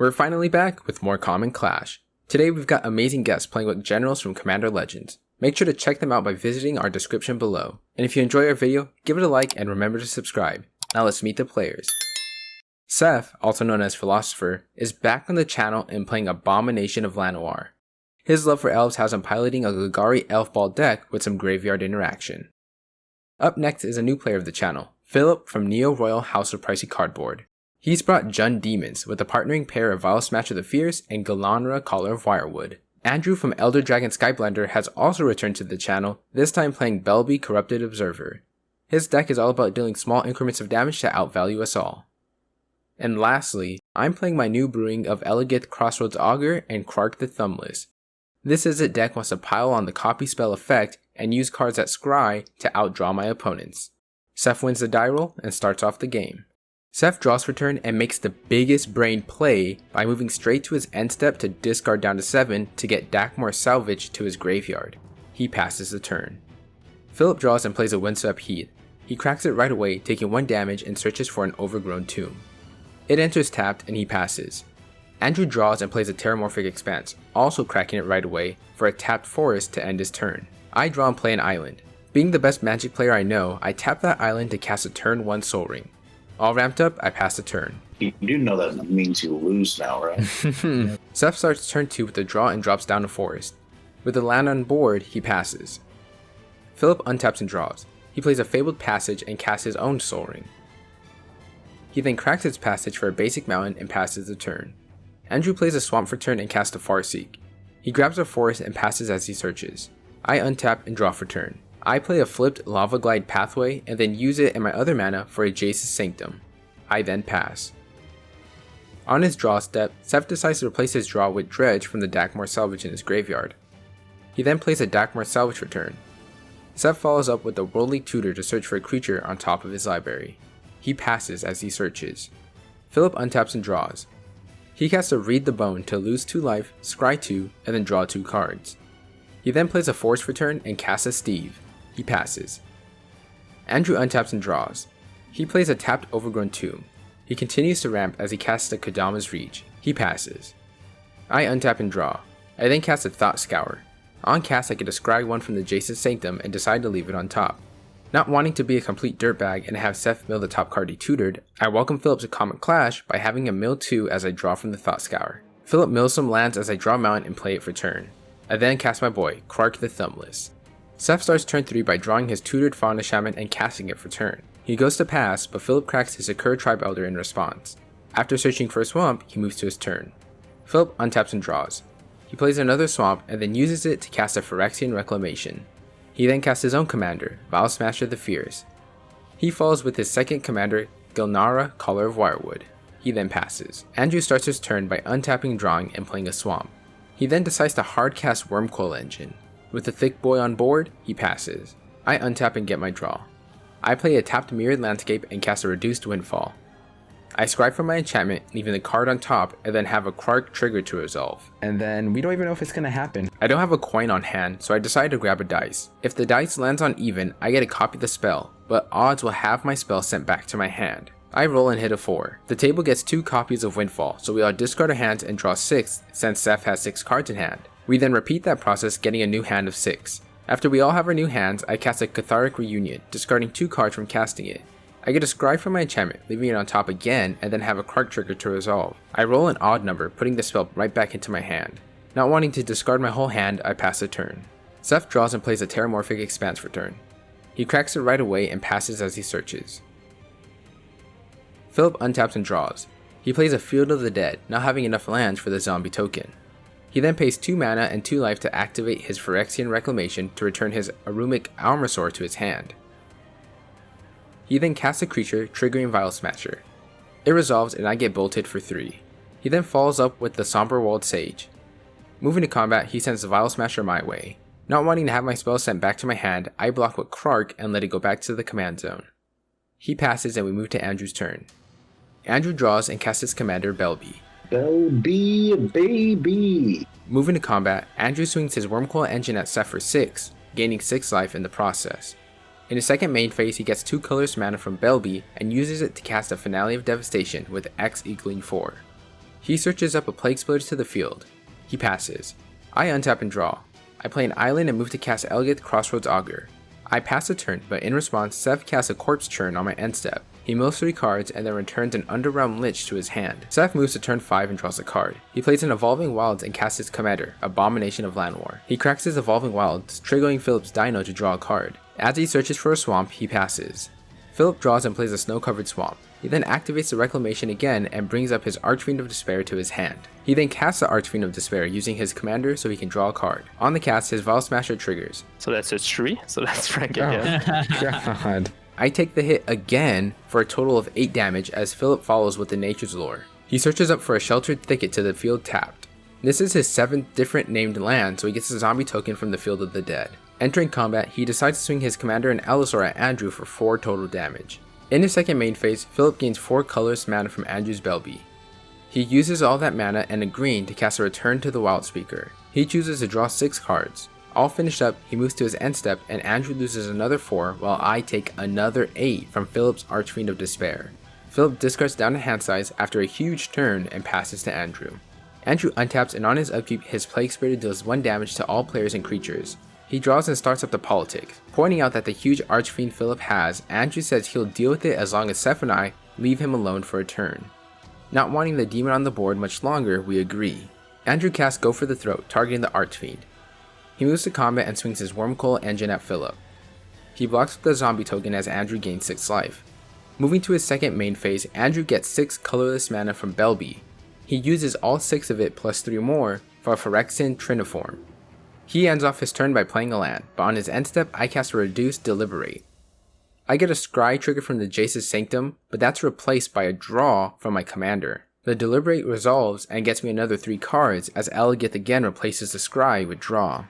We're finally back with more Common Clash. Today we've got amazing guests playing with generals from Commander Legends. Make sure to check them out by visiting our description below. And if you enjoy our video, give it a like and remember to subscribe. Now let's meet the players. Seth, also known as Philosefer, is back on the channel and playing Abomination of Llanowar. His love for elves has him piloting a Golgari elf ball deck with some graveyard interaction. Up next is a new player of the channel, Philip from Neo Royal House of Pricey Cardboard. He's brought Jund Demons with a partnering pair of Vial Smasher the Fierce and Gilanra Caller of Wirewood. Adrew from Elder Dragon Skypelander has also returned to the channel, this time playing Belbe Corrupted Observer. His deck is all about dealing small increments of damage to outvalue us all. And lastly, I'm playing my new brewing of Eligeth Crossroads Augur and Krark the Thumbless. This Izzet deck wants to pile on the copy spell effect and use cards that scry to outdraw my opponents. Seth wins the die roll and starts off the game. Seth draws for turn and makes the biggest brain play by moving straight to his end step to discard down to 7 to get Dakmor Salvage to his graveyard. He passes the turn. Philip draws and plays a Windswept Heath. He cracks it right away, taking 1 damage and searches for an overgrown tomb. It enters tapped and he passes. Adrew draws and plays a Terramorphic Expanse, also cracking it right away for a tapped forest to end his turn. I draw and play an island. Being the best Magic player I know, I tap that island to cast a turn 1 Soul Ring. All ramped up, I pass the turn. You do know that means you lose now, right? Seth starts turn 2 with a draw and drops down a forest. With the land on board, he passes. Philip untaps and draws. He plays a Fabled Passage and casts his own Soul Ring. He then cracks its passage for a basic mountain and passes the turn. Adrew plays a Swamp for turn and casts a Farseek. He grabs a forest and passes as he searches. I untap and draw for turn. I play a flipped Lava Glide Pathway and then use it and my other mana for a Jace's Sanctum. I then pass. On his draw step, Seth decides to replace his draw with Dredge from the Dakmor Salvage in his graveyard. He then plays a Dakmor Salvage for turn. Seth follows up with the Worldly Tutor to search for a creature on top of his library. He passes as he searches. Philip untaps and draws. He casts a Read the Bone to lose 2 life, scry 2, and then draw 2 cards. He then plays a Force for turn and casts a Steve. He passes. Adrew untaps and draws. He plays a tapped Overgrown Tomb. He continues to ramp as he casts a Kodama's Reach. He passes. I untap and draw. I then cast a Thought Scour. On cast I get a scry 1 from the Jace's Sanctum and decide to leave it on top. Not wanting to be a complete dirtbag and have Seth mill the top card he tutored, I welcome Philip to Common Clash by having him mill 2 as I draw from the Thought Scour. Philip mills some lands as I draw Mountain and play it for turn. I then cast my boy, Krark the Thumbless. Seth starts turn 3 by drawing his tutored Fauna Shaman and casting it for turn. He goes to pass, but Philip cracks his Sakura Tribe Elder in response. After searching for a swamp, he moves to his turn. Philip untaps and draws. He plays another swamp and then uses it to cast a Phyrexian Reclamation. He then casts his own commander, Vial Smasher the Fierce. He follows with his second commander, Gilanra Caller of Wirewood. He then passes. Adrew starts his turn by untapping, drawing, and playing a swamp. He then decides to hardcast Wormcoil Engine. With the thick boy on board, he passes. I untap and get my draw. I play a tapped Mirrored Landscape and cast a Reduced Windfall. I scry from my enchantment, leaving the card on top, and then have a Krark trigger to resolve. And then we don't even know if it's gonna happen. I don't have a coin on hand, so I decide to grab a dice. If the dice lands on even, I get to copy the spell, but odds will have my spell sent back to my hand. I roll and hit a 4. The table gets 2 copies of Windfall, so we all discard our hands and draw 6 since Seth has 6 cards in hand. We then repeat that process, getting a new hand of 6. After we all have our new hands, I cast a Cathartic Reunion, discarding 2 cards from casting it. I get a scry from my enchantment, leaving it on top again, and then have a Krark trigger to resolve. I roll an odd number, putting the spell right back into my hand. Not wanting to discard my whole hand, I pass a turn. Seth draws and plays a Terramorphic Expanse for turn. He cracks it right away and passes as he searches. Philip untaps and draws. He plays a Field of the Dead, not having enough lands for the zombie token. He then pays 2 mana and 2 life to activate his Phyrexian Reclamation to return his Arumic Almasaur to his hand. He then casts a creature, triggering Vial Smasher. It resolves and I get bolted for 3. He then follows up with the Somber Walled Sage. Moving to combat, he sends the Vial Smasher my way. Not wanting to have my spell sent back to my hand, I block with Krark and let it go back to the command zone. He passes and we move to Adrew's turn. Adrew draws and casts his commander, Belbe. Belbe, baby! Moving to combat, Adrew swings his Wormcoil Engine at Seth for 6, gaining 6 life in the process. In his second main phase, he gets 2 colorless mana from Belbe and uses it to cast a Finale of Devastation with X equaling 4. He searches up a Plague Splitter to the field. He passes. I untap and draw. I play an island and move to cast Eligeth Crossroads Augur. I pass a turn, but in response, Seth casts a Corpse Churn on my end step. He mills 3 cards and then returns an Underrealm Lich to his hand. Seth moves to turn 5 and draws a card. He plays an Evolving Wilds and casts his commander, Abomination of Llanowar. He cracks his Evolving Wilds, triggering Philip's Dino to draw a card. As he searches for a swamp, he passes. Philip draws and plays a snow-covered swamp. He then activates the Reclamation again and brings up his Archfiend of Despair to his hand. He then casts the Archfiend of Despair using his commander so he can draw a card. On the cast, his Vial Smasher triggers. So that's a 3. So that's Frank Oh, again. God. I take the hit again for a total of 8 damage as Philip follows with the Nature's Lore. He searches up for a Sheltered Thicket to the field tapped. This is his 7th different named land, so he gets a zombie token from the Field of the Dead. Entering combat, he decides to swing his commander and Allosaur at Adrew for 4 total damage. In his second main phase, Philip gains 4 colorless mana from Adrew's Belbe. He uses all that mana and a green to cast a Return to the Wildspeaker. He chooses to draw 6 cards. All finished up, he moves to his end step and Adrew loses another 4 while I take another 8 from Philip's Archfiend of Despair. Philip discards down to hand size after a huge turn and passes to Adrew. Adrew untaps and on his upkeep, his Plague Spirit deals 1 damage to all players and creatures. He draws and starts up the politics. Pointing out that the huge Archfiend Philip has, Adrew says he'll deal with it as long as Seth and I leave him alone for a turn. Not wanting the demon on the board much longer, we agree. Adrew casts Go for the Throat, targeting the Archfiend. He moves to combat and swings his Wormcoil Engine at Philip. He blocks with the zombie token as Adrew gains 6 life. Moving to his second main phase, Adrew gets 6 colorless mana from Belbe. He uses all 6 of it plus 3 more for a Phyrexian Triniform. He ends off his turn by playing a land, but on his end step I cast a Reduced Deliberate. I get a Scry trigger from the Jace's Sanctum, but that's replaced by a draw from my commander. The Deliberate resolves and gets me another 3 cards as Eligeth again replaces the Scry with draw.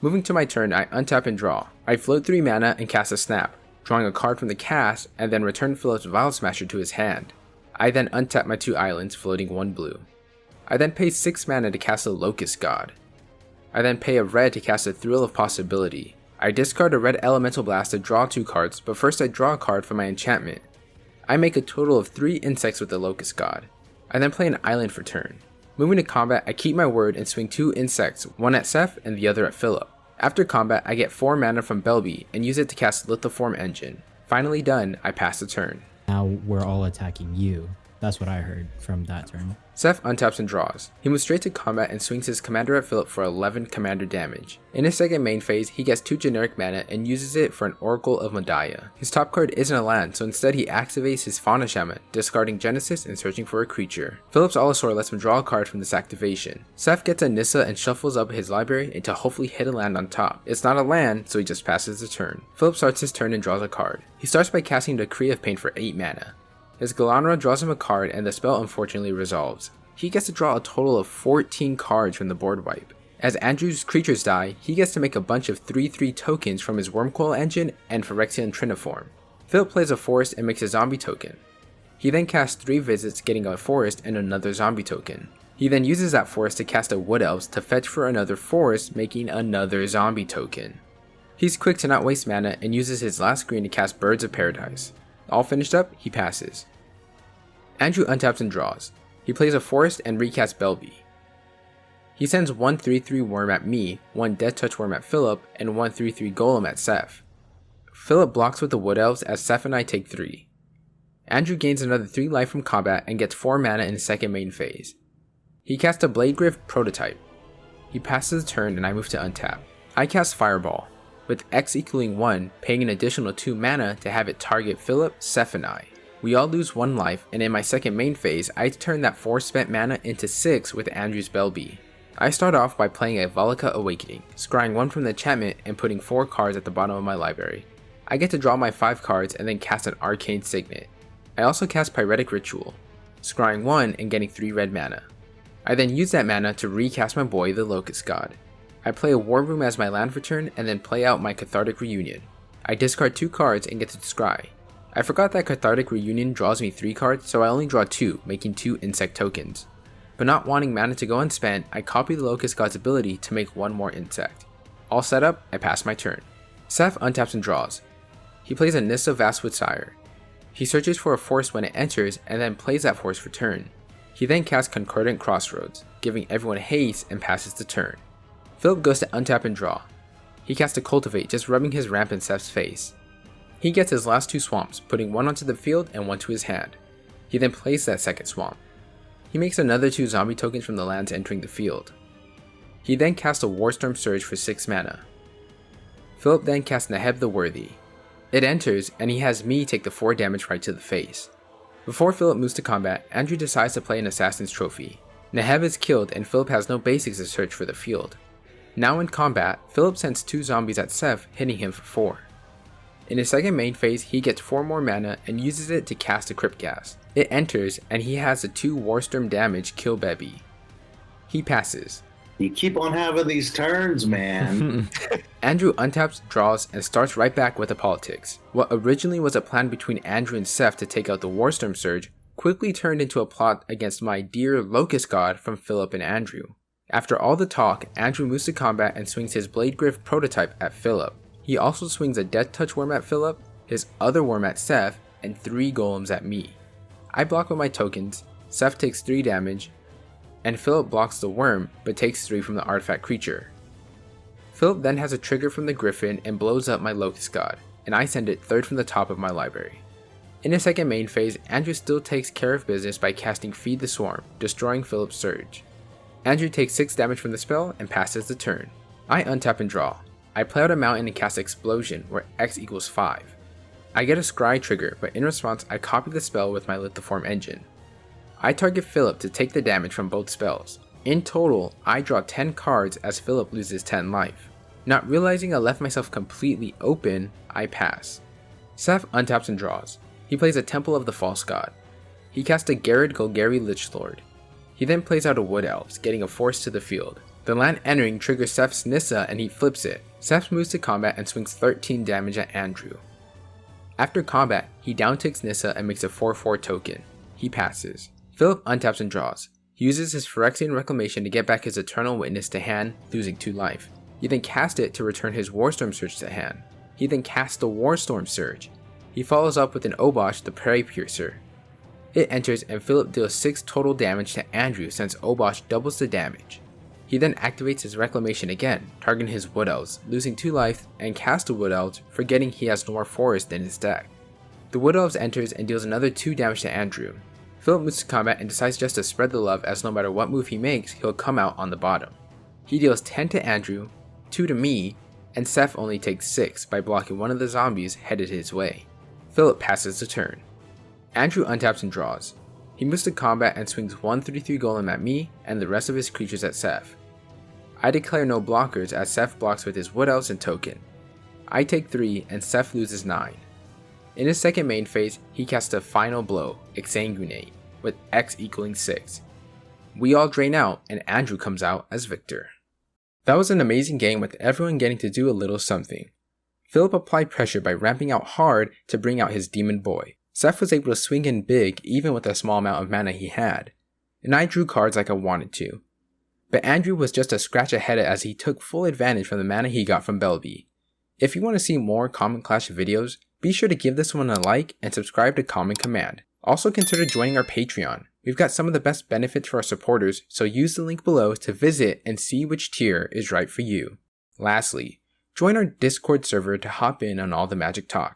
Moving to my turn, I untap and draw. I float 3 mana and cast a Snap, drawing a card from the cast and then return Philip's Vial Smasher to his hand. I then untap my 2 islands, floating 1 blue. I then pay 6 mana to cast a Locust God. I then pay a red to cast a Thrill of Possibility. I discard a red Elemental Blast to draw 2 cards, but first I draw a card from my enchantment. I make a total of 3 insects with the Locust God. I then play an island for turn. Moving to combat, I keep my word and swing 2 insects, one at Seth and the other at Philip. After combat, I get 4 mana from Belbe and use it to cast Lithoform Engine. Finally done, I pass the turn. Now we're all attacking you. That's what I heard from that turn. Seth untaps and draws. He moves straight to combat and swings his commander at Philip for 11 commander damage. In his second main phase, he gets 2 generic mana and uses it for an Oracle of Modiah. His top card isn't a land, so instead he activates his Fauna Shaman, discarding Genesis and searching for a creature. Philip's Allosaur lets him draw a card from this activation. Seth gets a Nissa and shuffles up his library to hopefully hit a land on top. It's not a land, so he just passes the turn. Philip starts his turn and draws a card. He starts by casting Decree of Pain for 8 mana. His Gilanra draws him a card and the spell unfortunately resolves. He gets to draw a total of 14 cards from the board wipe. As Adrew's creatures die, he gets to make a bunch of 3/3 tokens from his Wormcoil Engine and Phyrexian Triniform. Philip plays a forest and makes a zombie token. He then casts 3 visits, getting a forest and another zombie token. He then uses that forest to cast a Wood Elves to fetch for another forest, making another zombie token. He's quick to not waste mana and uses his last green to cast Birds of Paradise. All finished up, he passes. Adrew untaps and draws. He plays a forest and recasts Belbe. He sends 1 3/3 worm at me, 1 Death Touch worm at Philip, and 1 3/3 golem at Seth. Philip blocks with the Wood Elves as Seth and I take 3. Adrew gains another 3 life from combat and gets 4 mana in his second main phase. He casts a Bladegriff prototype. He passes the turn and I move to untap. I cast Fireball, with X equaling 1, paying an additional 2 mana to have it target Philip, Seth, and I. We all lose 1 life, and in my second main phase, I turn that 4 spent mana into 6 with Adrew's Belbe. I start off by playing a Valaka Awakening, scrying 1 from the enchantment and putting 4 cards at the bottom of my library. I get to draw my 5 cards and then cast an Arcane Signet. I also cast Pyretic Ritual, scrying 1 and getting 3 red mana. I then use that mana to recast my boy, the Locust God. I play a War Room as my land for turn and then play out my Cathartic Reunion. I discard 2 cards and get to scry. I forgot that Cathartic Reunion draws me 3 cards, so I only draw 2, making 2 insect tokens. But not wanting mana to go unspent, I copy the Locust God's ability to make 1 more insect. All set up, I pass my turn. Seth untaps and draws. He plays a Nissa Vastwood Sire. He searches for a forest when it enters and then plays that forest for turn. He then casts Concordant Crossroads, giving everyone haste and passes the turn. Philip goes to untap and draw. He casts a Cultivate, just rubbing his ramp in Seth's face. He gets his last 2 swamps, putting one onto the field and one to his hand. He then plays that second swamp. He makes another 2 zombie tokens from the lands entering the field. He then casts a Warstorm Surge for 6 mana. Philip then casts Neheb the Worthy. It enters, and he has me take the 4 damage right to the face. Before Philip moves to combat, Adrew decides to play an Assassin's Trophy. Neheb is killed, and Philip has no basics to search for the field. Now in combat, Philip sends 2 zombies at Seth, hitting him for 4. In his second main phase, he gets 4 more mana and uses it to cast a Crypt Gas. It enters, and he has a 2 Warstorm damage kill Belbe. He passes. You keep on having these turns, man. Adrew untaps, draws, and starts right back with the politics. What originally was a plan between Adrew and Seth to take out the Warstorm Surge quickly turned into a plot against my dear Locust God from Philip and Adrew. After all the talk, Adrew moves to combat and swings his Blade Griff prototype at Philip. He also swings a Death Touch Worm at Philip, his other worm at Seth, and 3 golems at me. I block with my tokens, Seth takes 3 damage, and Philip blocks the worm but takes 3 from the artifact creature. Philip then has a trigger from the Griffin and blows up my Locust God, and I send it 3rd from the top of my library. In his second main phase, Adrew still takes care of business by casting Feed the Swarm, destroying Philip's Surge. Adrew takes 6 damage from the spell and passes the turn. I untap and draw. I play out a mountain and cast Explosion, where X equals 5. I get a Scry trigger, but in response I copy the spell with my Lithoform engine. I target Philip to take the damage from both spells. In total, I draw 10 cards as Philip loses 10 life. Not realizing I left myself completely open, I pass. Seth untaps and draws. He plays a Temple of the False God. He casts a Garrod Golgari Lichlord. He then plays out a Wood Elves, getting a force to the field. The land entering triggers Seth's Nissa and he flips it. Seth moves to combat and swings 13 damage at Adrew. After combat, he downticks Nissa and makes a 4/4 token. He passes. Philip untaps and draws. He uses his Phyrexian Reclamation to get back his Eternal Witness to hand, losing 2 life. He then casts it to return his Warstorm Surge to hand. He then casts the Warstorm Surge. He follows up with an Obosh the Prey Piercer. It enters and Philip deals 6 total damage to Adrew since Obosh doubles the damage. He then activates his Reclamation again, targeting his Wood Elves, losing 2 life, and casts the Wood Elves, forgetting he has no more forest in his deck. The Wood Elves enters and deals another 2 damage to Adrew. Philip moves to combat and decides just to spread the love as no matter what move he makes, he'll come out on the bottom. He deals 10 to Adrew, 2 to me, and Seth only takes 6 by blocking one of the zombies headed his way. Philip passes the turn. Adrew untaps and draws. He moves to combat and swings 1 3/3 golem at me and the rest of his creatures at Seth. I declare no blockers as Seth blocks with his Wood Elves and token. I take 3 and Seth loses 9. In his second main phase, he casts a Final Blow, Exsanguinate, with X equaling 6. We all drain out and Adrew comes out as victor. That was an amazing game with everyone getting to do a little something. Philip applied pressure by ramping out hard to bring out his Demon Boy. Seth was able to swing in big even with the small amount of mana he had, and I drew cards like I wanted to. But Adrew was just a scratch ahead as he took full advantage from the mana he got from Belbe. If you want to see more Common Clash videos, be sure to give this one a like and subscribe to Common Command. Also consider joining our Patreon. We've got some of the best benefits for our supporters, so use the link below to visit and see which tier is right for you. Lastly, join our Discord server to hop in on all the Magic talk.